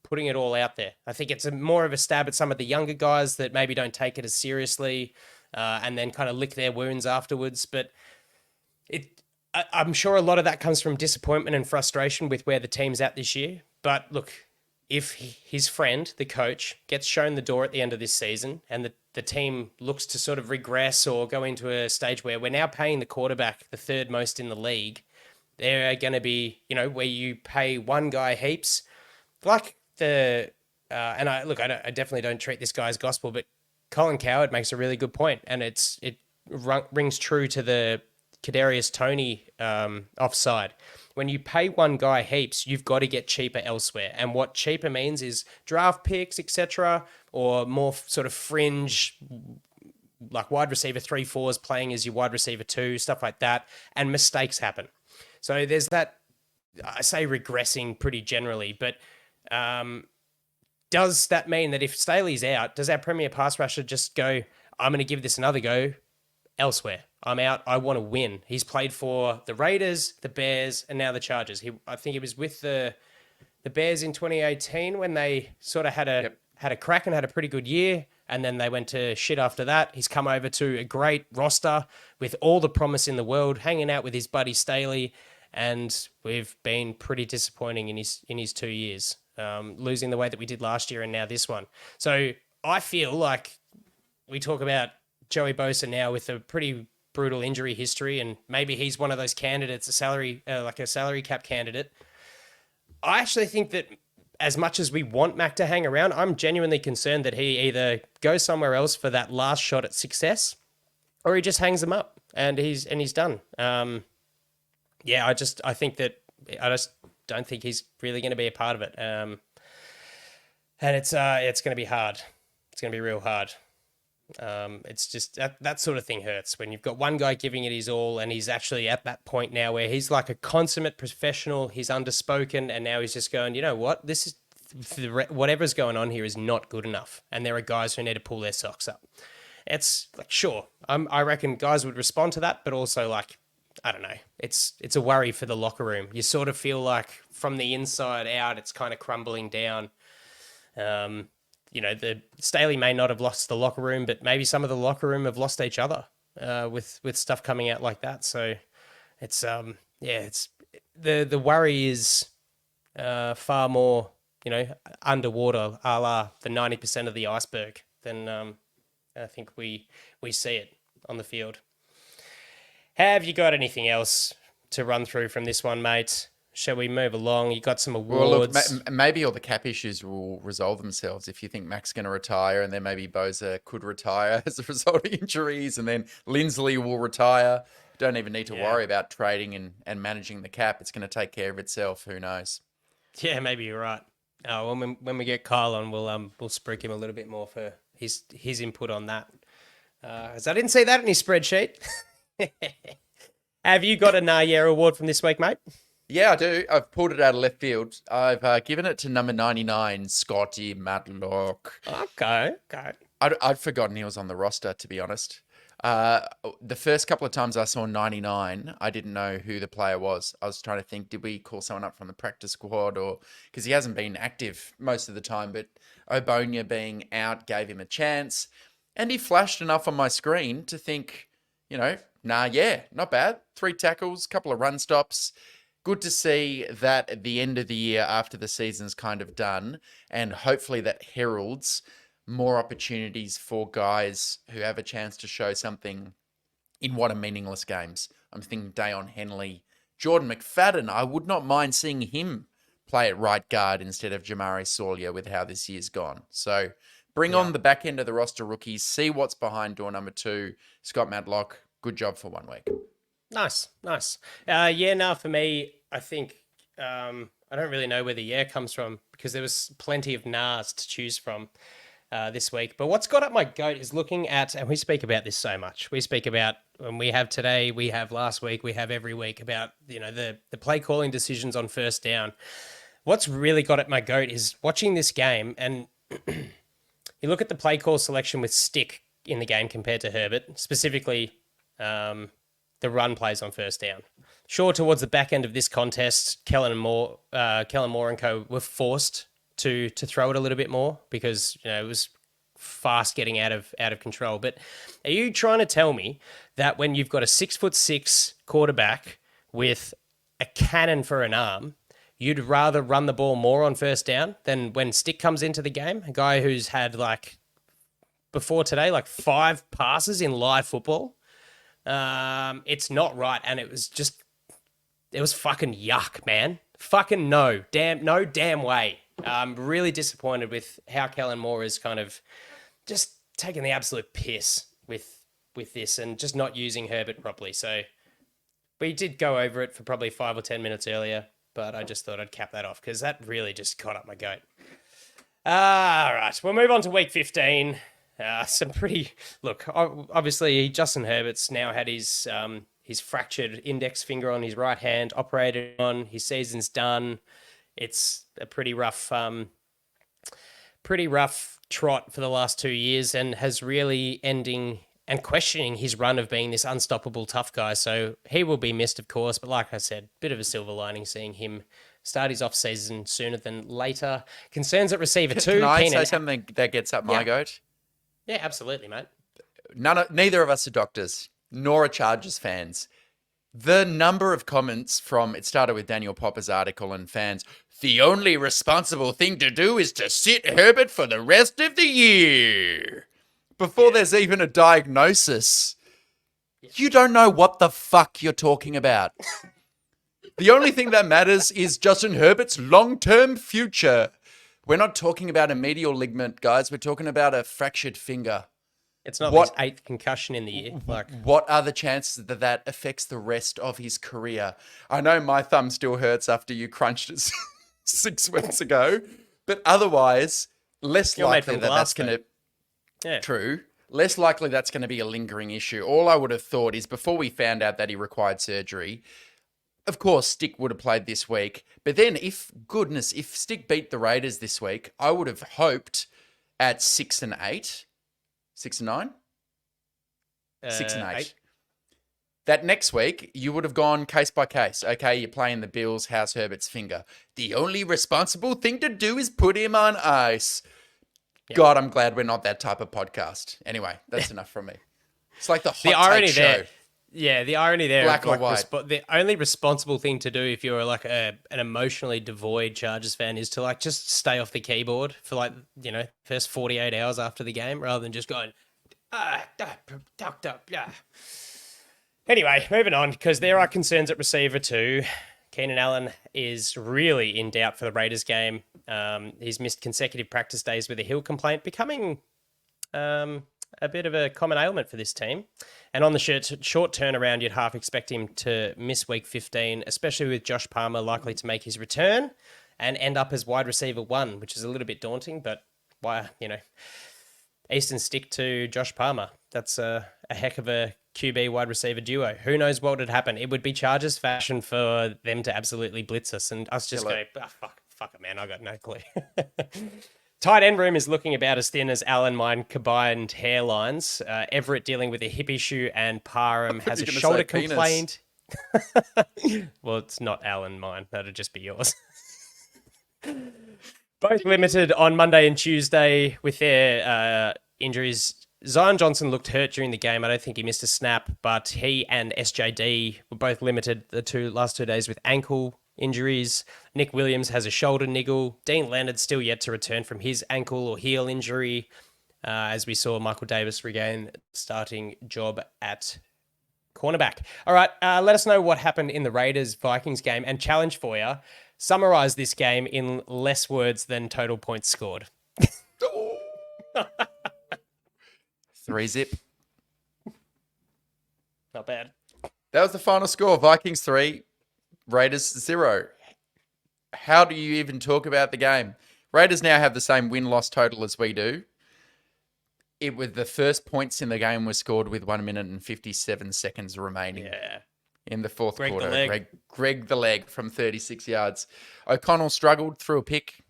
putting it all out there. I think it's more of a stab at some of the younger guys that maybe don't take it as seriously and then kind of lick their wounds afterwards. But I'm sure a lot of that comes from disappointment and frustration with where the team's at this year. But look, if his friend, the coach, gets shown the door at the end of this season and the team looks to sort of regress or go into a stage where we're now paying the quarterback the third most in the league, they're going to be, where you pay one guy heaps. Like I definitely don't treat this guy as gospel, but Colin Cowherd makes a really good point, and it rings true to the Kadarius Toney offside. When you pay one guy heaps, you've got to get cheaper elsewhere. And what cheaper means is draft picks, etc., or more sort of fringe, like wide receiver 3-4s playing as your wide receiver 2, stuff like that. And mistakes happen. So there's that, I say regressing pretty generally, but does that mean that if Staley's out, does our premier pass rusher just go, I'm going to give this another go elsewhere? I'm out. I want to win. He's played for the Raiders, the Bears, and now the Chargers. I think he was with the Bears in 2018 when they sort of had a crack and had a pretty good year, and then they went to shit after that. He's come over to a great roster with all the promise in the world, hanging out with his buddy Staley, and we've been pretty disappointing in his 2 years, losing the way that we did last year and now this one. So I feel like we talk about Joey Bosa now with a pretty brutal injury history, and maybe he's one of those candidates, a salary cap candidate. I actually think that as much as we want Mac to hang around, I'm genuinely concerned that he either goes somewhere else for that last shot at success, or he just hangs them up and he's done. I just don't think he's really going to be a part of it. And it's going to be hard. It's going to be real hard. It's just that sort of thing hurts when you've got one guy giving it his all and he's actually at that point now where he's like a consummate professional. He's underspoken and now he's just going, you know what? This is whatever's going on here is not good enough. And there are guys who need to pull their socks up. It's like, sure, I reckon guys would respond to that, but also like, I don't know. It's a worry for the locker room. You sort of feel like from the inside out, it's kind of crumbling down. The Staley may not have lost the locker room, but maybe some of the locker room have lost each other with stuff coming out like that. So it's it's the worry is far more underwater, a la the 90% of the iceberg than I think we see it on the field. Have you got anything else to run through from this one, mate? Shall we move along? You got some awards. Well, look, maybe all the cap issues will resolve themselves if you think Mac's going to retire, and then maybe Boza could retire as a result of injuries, and then Lindsley will retire. Don't even need to worry about trading and managing the cap. It's going to take care of itself. Who knows? Yeah, maybe you're right. Oh, when we get Kyle on, we'll spruik him a little bit more for his input on that. As I didn't see that in his spreadsheet. Have you got a Nah award from this week, mate? Yeah, I do. I've pulled it out of left field. I've given it to number 99, Scotty Matlock. Okay. I'd forgotten he was on the roster, to be honest. The first couple of times I saw 99, I didn't know who the player was. I was trying to think, did we call someone up from the practice squad? Or because he hasn't been active most of the time, but Obonia being out gave him a chance. And he flashed enough on my screen to think, not bad. 3 tackles, couple of run stops. Good to see that at the end of the year after the season's kind of done, and hopefully that heralds more opportunities for guys who have a chance to show something in what are meaningless games. I'm thinking Dayon Henley, Jordan McFadden. I would not mind seeing him play at right guard instead of Jamari Sawyer with how this year's gone. So bring on the back end of the roster rookies, see what's behind door number 2, Scott Matlock. Good job for 1 week. Nice. For me, I think I don't really know where the comes from because there was plenty of nahs to choose from this week. But what's got up my goat is looking at, and we speak about this so much. We speak about when we have today, we have last week, we have every week about the play calling decisions on first down. What's really got at my goat is watching this game, and you look at the play call selection with Stick in the game compared to Herbert, specifically. The run plays on first down. Sure, towards the back end of this contest, Kellen Moore and co were forced to throw it a little bit more because it was fast getting out of control. But are you trying to tell me that when you've got a 6'6" quarterback with a cannon for an arm, you'd rather run the ball more on first down than when Stick comes into the game? A guy who's had before today 5 passes in live football. It's not right, and it was fucking yuck, man. Fucking no damn way. I'm really disappointed with how Kellen Moore is kind of just taking the absolute piss with this and just not using Herbert properly. So we did go over it for probably 5 or 10 minutes earlier, but I just thought I'd cap that off because that really just caught up my goat. All right, we'll move on to week 15. Obviously Justin Herbert's now had his fractured index finger on his right hand operated on. His season's done. It's a pretty rough trot for the last 2 years and has really ending and questioning his run of being this unstoppable tough guy. So he will be missed, of course. But like I said, bit of a silver lining seeing him start his off-season sooner than later. Concerns at receiver 2. Can I say something that gets up my goat? Yeah, absolutely, mate. Neither of us are doctors, nor are Chargers fans. The number of comments it started with Daniel Popper's article and fans, the only responsible thing to do is to sit Herbert for the rest of the year. Before there's even a diagnosis. You don't know what the fuck you're talking about. The only thing that matters is Justin Herbert's long-term future. We're not talking about a medial ligament, guys. We're talking about a fractured finger. It's not his 8th concussion in the year. What are the chances that affects the rest of his career? I know my thumb still hurts after you crunched it 6 weeks ago, but otherwise, less likely that that's going to... Yeah. True. Less likely that's going to be a lingering issue. All I would have thought is before we found out that he required surgery, of course, Stick would have played this week. But then if Stick beat the Raiders this week, I would have hoped at 6 and 8, 6 and 9, 6 and 8. That next week, you would have gone case by case. Okay, you're playing the Bills. How's Herbert's finger? The only responsible thing to do is put him on ice. Yep. God, I'm glad we're not that type of podcast. Anyway, that's enough from me. It's like the hot take show. There. Yeah, the irony there. Black or white. The only responsible thing to do if you're like an emotionally devoid Chargers fan is to like just stay off the keyboard for like, first 48 hours after the game rather than just going, yeah. Anyway, moving on, because there are concerns at receiver too. Keenan Allen is really in doubt for the Raiders game. He's missed consecutive practice days with a heel complaint, becoming a bit of a common ailment for this team. And on the short turnaround, you'd half expect him to miss week 15, especially with Josh Palmer likely to make his return and end up as wide receiver 1, which is a little bit daunting, but why, Easton Stick to Josh Palmer. That's a heck of a QB wide receiver duo. Who knows what would happen? It would be Chargers fashion for them to absolutely blitz us and us just go, fuck it, man. I got no clue. Tight end room is looking about as thin as Allen mine combined hairlines. Everett dealing with a hip issue and Parham has a shoulder complaint. Well, it's not Allen mine. That'd just be yours. Both limited on Monday and Tuesday with their injuries. Zion Johnson looked hurt during the game. I don't think he missed a snap, but he and SJD were both limited the last 2 days with ankle injuries. Nick Williams has a shoulder niggle. Dean Leonard's still yet to return from his ankle or heel injury, as we saw Michael Davis regain the starting job at cornerback. All right, let us know what happened in the Raiders-Vikings game, and challenge for you. Summarize this game in less words than total points scored. 3-zip. Not bad. That was the final score. Vikings 3, Raiders 0. How do you even talk about the game? Raiders now have the same win-loss total as we do. It was the first points in the game were scored with 1 minute and 57 seconds remaining. Yeah. In the fourth Greg quarter. The leg. Greg the leg from 36 yards. O'Connell struggled through a pick.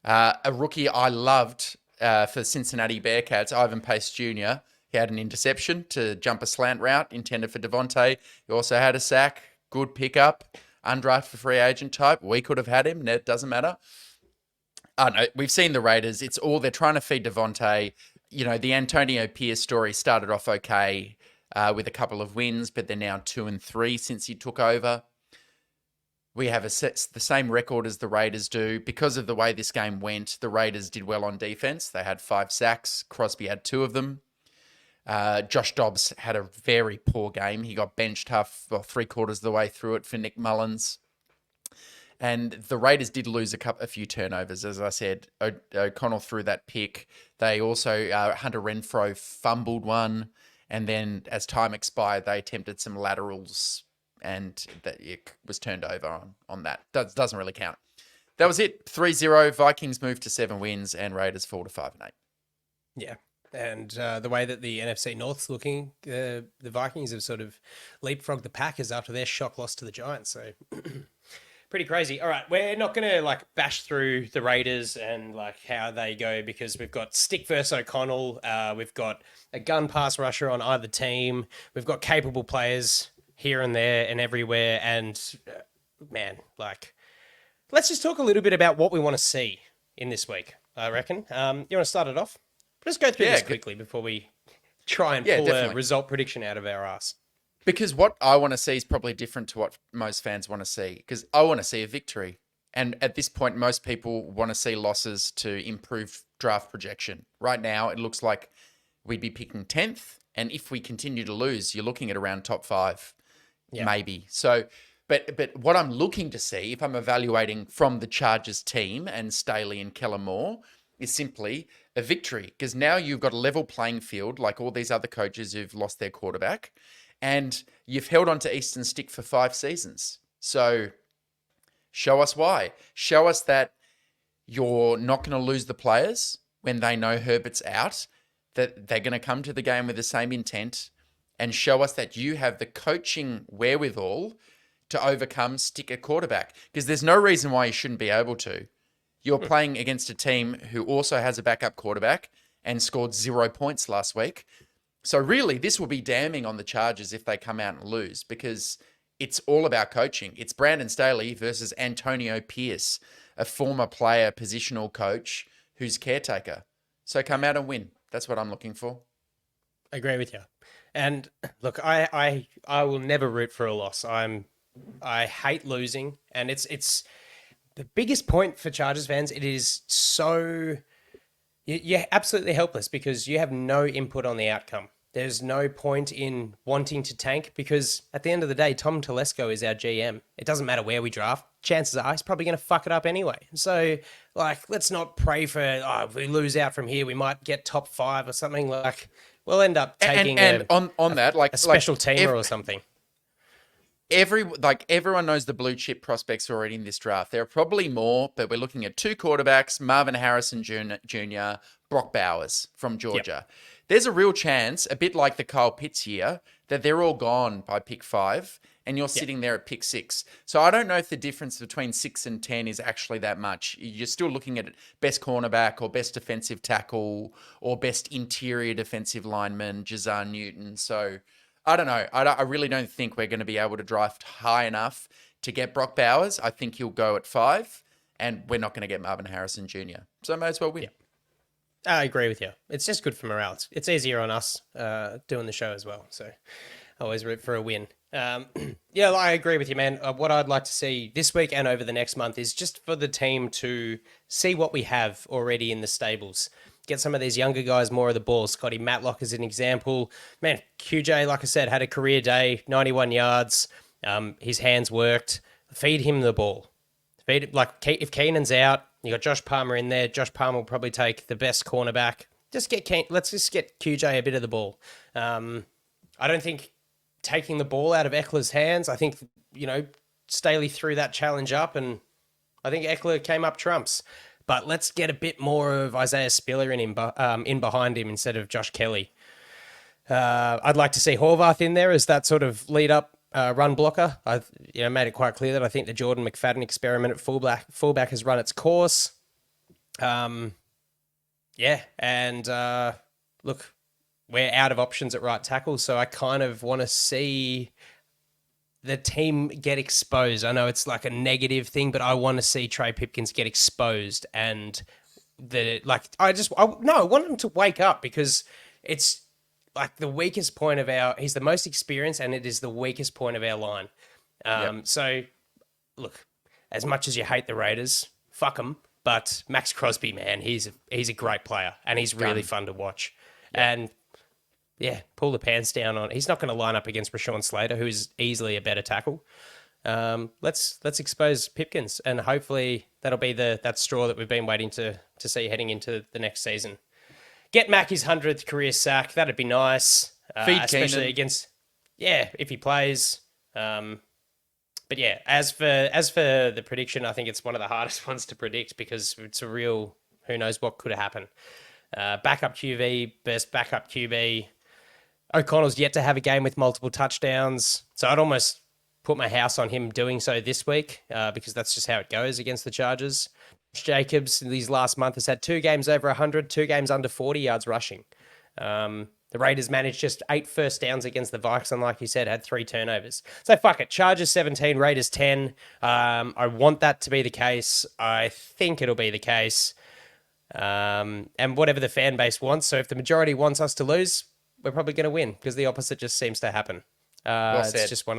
A rookie I loved for Cincinnati Bearcats, Ivan Pace Jr. He had an interception to jump a slant route intended for Devontae. He also had a sack. Good pickup. Undrafted free agent type. We could have had him. It doesn't matter. No, we've seen the Raiders. It's all they're trying to feed Devontae. The Antonio Pierce story started off okay with a couple of wins, but they're now 2-3 since he took over. We have the same record as the Raiders do. Because of the way this game went, the Raiders did well on defense. They had 5 sacks. Crosby had 2 of them. Josh Dobbs had a very poor game. He got benched 3/4 of the way through it for Nick Mullins. And the Raiders did lose a few turnovers. As I said, O'Connell threw that pick. They also, Hunter Renfrow fumbled one. And then as time expired, they attempted some laterals and it was turned over on that. Doesn't really count. That was it. 3-0. Vikings moved to 7 wins and Raiders fall to 5-8. Yeah. And the way that the NFC North's looking, the Vikings have sort of leapfrogged the Packers after their shock loss to the Giants. So pretty crazy. All right, we're not going to bash through the Raiders and how they go because we've got Stick versus O'Connell. We've got a gun pass rusher on either team. We've got capable players here and there and everywhere. And man, let's just talk a little bit about what we want to see in this week, I reckon. You want to start it off? Let's go through this quickly before we try and pull a result prediction out of our ass. Because what I want to see is probably different to what most fans want to see. Because I want to see a victory. And at this point, most people want to see losses to improve draft projection. Right now, it looks like we'd be picking 10th. And if we continue to lose, you're looking at around top 5, maybe. So, but what I'm looking to see, if I'm evaluating from the Chargers team and Staley and Kellen Moore, is simply a victory. Because now you've got a level playing field, like all these other coaches who've lost their quarterback. And you've held on to Easton Stick for 5 seasons. So show us why. Show us that you're not going to lose the players when they know Herbert's out. that they're going to come to the game with the same intent and show us that you have the coaching wherewithal to overcome stick a quarterback. Because there's no reason why you shouldn't be able to. You're playing against a team who also has a backup quarterback and scored 0 points last week. So really, this will be damning on the Chargers if they come out and lose, because it's all about coaching. It's Brandon Staley versus Antonio Pierce, a former player, positional coach who's caretaker. So come out and win. That's what I'm looking for. I agree with you. And look, I will never root for a loss. I hate losing, and it's the biggest point for Chargers fans. It is so you're absolutely helpless because you have no input on the outcome. There's no point in wanting to tank because at the end of the day, Tom Telesco is our GM. It doesn't matter where we draft. Chances are he's probably going to fuck it up anyway. So, like, let's not pray for, if we lose out from here, we might get top 5 or something. Like, we'll end up taking a special teamer or something. Everyone knows the blue chip prospects already in this draft. There are probably more, but we're looking at 2 quarterbacks, Marvin Harrison Jr., Brock Bowers from Georgia. Yep. There's a real chance, a bit like the Kyle Pitts year, that they're all gone by pick 5 and you're sitting there at pick 6. So I don't know if the difference between 6 and 10 is actually that much. You're still looking at best cornerback or best defensive tackle or best interior defensive lineman, Jazar Newton. So I don't know. I really don't think we're going to be able to draft high enough to get Brock Bowers. I think he'll go at 5 and we're not going to get Marvin Harrison Jr. So I may as well win. Yeah. I agree with you. It's just good for morale. It's easier on us doing the show as well. So I always root for a win. Yeah, I agree with you, man. What I'd like to see this week and over the next month is just for the team to see what we have already in the stables. Get some of these younger guys more of the ball. Scotty Matlock is an example. Man, QJ, like I said, had a career day, 91 yards. His hands worked. Feed him the ball. If Keenan's out, you got Josh Palmer in there. Josh Palmer will probably take the best cornerback. Let's just get QJ a bit of the ball. I don't think taking the ball out of Eckler's hands. I think Staley threw that challenge up, and I think Eckler came up trumps. But let's get a bit more of Isaiah Spiller in behind him instead of Josh Kelly. I'd like to see Horvath in there as that sort of lead up run blocker. I've made it quite clear that I think the Jordan McFadden experiment at fullback has run its course. And look, we're out of options at right tackle, so I kind of want to see the team get exposed. I know it's like a negative thing, but I want to see Trey Pipkins get exposed, and I want him to wake up because it's like the weakest point of he's the most experienced and it is the weakest point of our line. So look, as much as you hate the Raiders, fuck them. But Max Crosby, man, he's a great player and he's really fun to watch. Yep. And pull the pants down on. He's not going to line up against Rashawn Slater, who's easily a better tackle. Let's expose Pipkins, and hopefully that'll be that straw that we've been waiting to see heading into the next season. Get Mack his 100th career sack. That'd be nice. Feed especially Keenan. if he plays. But yeah, as for the prediction, I think it's one of the hardest ones to predict because it's a real who knows what could happen. Backup QB, best backup QB. O'Connell's yet to have a game with multiple touchdowns, so I'd almost put my house on him doing so this week because that's just how it goes against the Chargers. Jacobs in these last month has had 2 games over 100, 2 games under 40 yards rushing. The Raiders managed just 8 first downs against the Vikes, and like you said, had 3 turnovers. So fuck it. Chargers 17, Raiders 10. I want that to be the case. I think it'll be the case. And whatever the fan base wants. So if the majority wants us to lose, we're probably going to win because the opposite just seems to happen. Well said. It's just one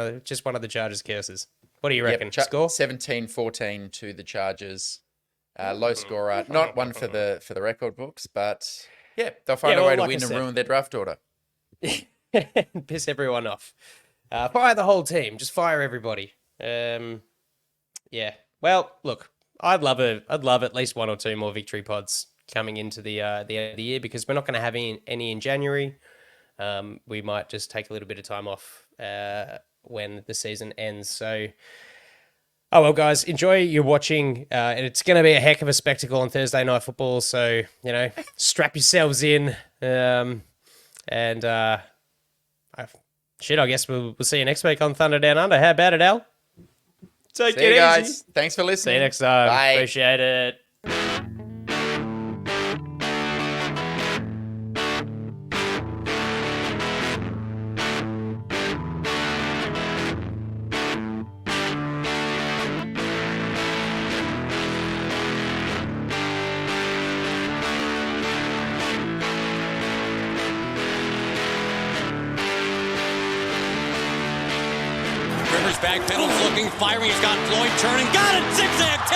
of the Chargers' curses. What do you reckon? Score? 17-14 to the Chargers. Low scorer, not one for the record books, but they'll find a way to win and ruin their draft order. Piss everyone off. Fire the whole team. Just fire everybody. Well, look, I'd love at least 1 or 2 more victory pods coming into the end of the year because we're not going to have any in January. We might just take a little bit of time off when the season ends. So. Oh, well, guys, enjoy your watching. And it's going to be a heck of a spectacle on Thursday Night Football. So, strap yourselves in. And I guess we'll see you next week on Thunder Down Under. How about it, Al? Take See you guys. Thanks for listening. See you next time. Bye. Appreciate it. Rivers back pedals looking, firing. He's got Floyd turning. Got it! Zigzag